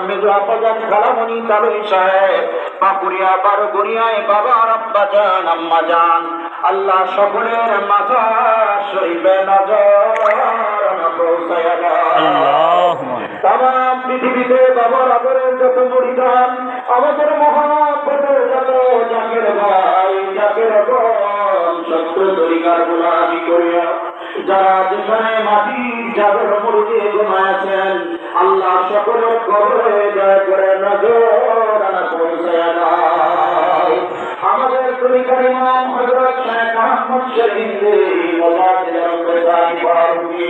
মেজো আপাজান খালামণি তালুই সাহেব পাকুড়িয়া বারোগুড়িয়ায় বাবা আব্বা জান আম্মা জান আল্লাহ সকলের মাজার শরীফে নজর পৌঁছায়া দাও। তামাম পৃথিবীতে বাবার আদরের যত মুরিদান আমাদের মহাব্বতের যত জাকের ভাই জাকের বোন সত্য তরিকার গোলামি করিয়া যারা যেখানে মাটির যাদের মুরগি ঘুমাইছেন আল্লাহ সকলের কবরে দয়া করে নজর পৌঁছায়া দাও। আমাদের তরিকার ইমাম হযরত শেখ আহমদ শরীফে মুজাদ্দিদুল কোরআন ফারুকী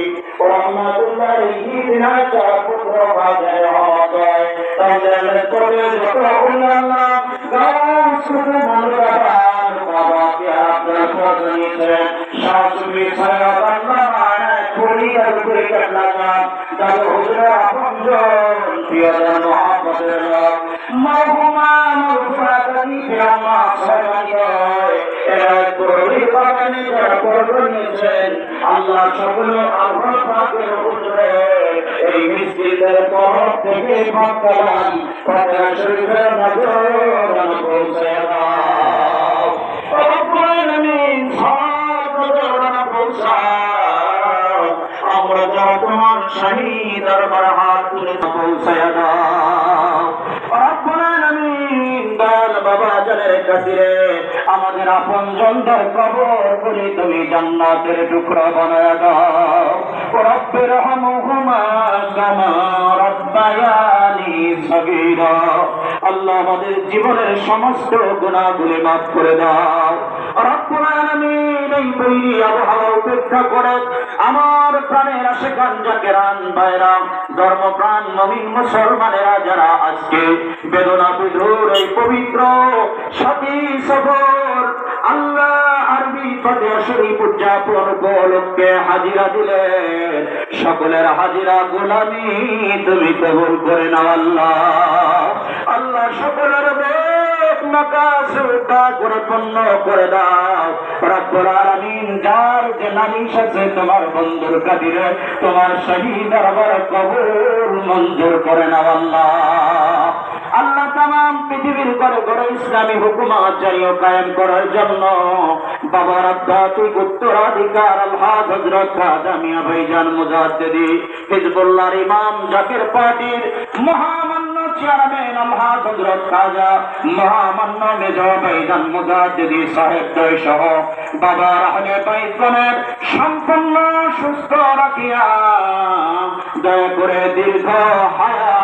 রাহমাতুল্লাহি বিনাতা পুত্র হাজার হয় তাদের করে যত উল্লাহ গান শুনে মনরাবান বাবাকে আপনার পছন্দিতে শাশুড়ি ছায়া বান্দানা কুড়িয়ার করে লাগা তার হুজুর আপনজন প্রিয়জন মহব্বতের মারহুমা মুফরাদানি ফিরামা সালামিয় এরা করবি বাগানে যারা করবেন আল্লাহ সকল আল্লাহ পাকের হুজুরে এই মিসকিনের তরফ থেকে মাকলাম ফাতিহা শরীফের নজর পৌঁছায়া দাও। রব্বুল আলামিন সব নজর পৌঁছাও আমরা যারা তোমার শাহী দরবার হাত তুলে পৌঁছায়া দাও। রব্বুল আলামিন দয়াল বাবা জানের কাছে আমাদের আপন জনদের কবর করে তুমি জান্নাতের টুকরা বানায়া দাও। রব্বে রহমহুমা কামা রাব্বায়ানি সগীরা আল্লাহ আমাদের জীবনের সমস্ত গুনাহগুলি মাফ করে দাও। রব্বুল আলামিন এই বৈরী আবহাওয়া উপেক্ষা করে আমার প্রাণের আশিকান জাকেরান ভাইরা ধর্মপ্রাণ মুমিন মুসলমানেরা যারা আজকে বেদনা বিধুর এই পবিত্র সাথী সফর আল্লাহ আরবি ফাতিহা শরীফ উদযাপন উপলক্ষে হাজিরা দিলেন সকলের হাজিরা গোলামি তুমি কবুল করে নাও আল্লাহ। আল্লাহ সকলের করে পূর্ণ করে দাও। রব্বুল আলামিন যার যে নালিশ আছে তোমার বন্ধুর খাতিরে তোমার শহীদ দরবার কবুল মঞ্জুর করে নাও আল্লাহ। আল্লাহ তামাম পৃথিবীর ঘরে ঘরে ইসলামী হুকুমত জারি ও কায়েম করার জন্য বাবার আধ্যাত্মিক উত্তরাধিকার আলহাজ হযরত খাজা মিয়া ভাইজান মুজাদ্দিদি হিজবুল্লাহর ইমাম জাকির পার্টির মহামান্য চেয়ারম্যান আলহাজ হযরত খাজা মহামান্য মেজো ভাইজান মুজাদ্দিদি সাহেব সহ বাবার আহলে বাইতগণের সম্পূর্ণ সুস্থ রাখিয়া দয়া করে দীর্ঘ হায়াত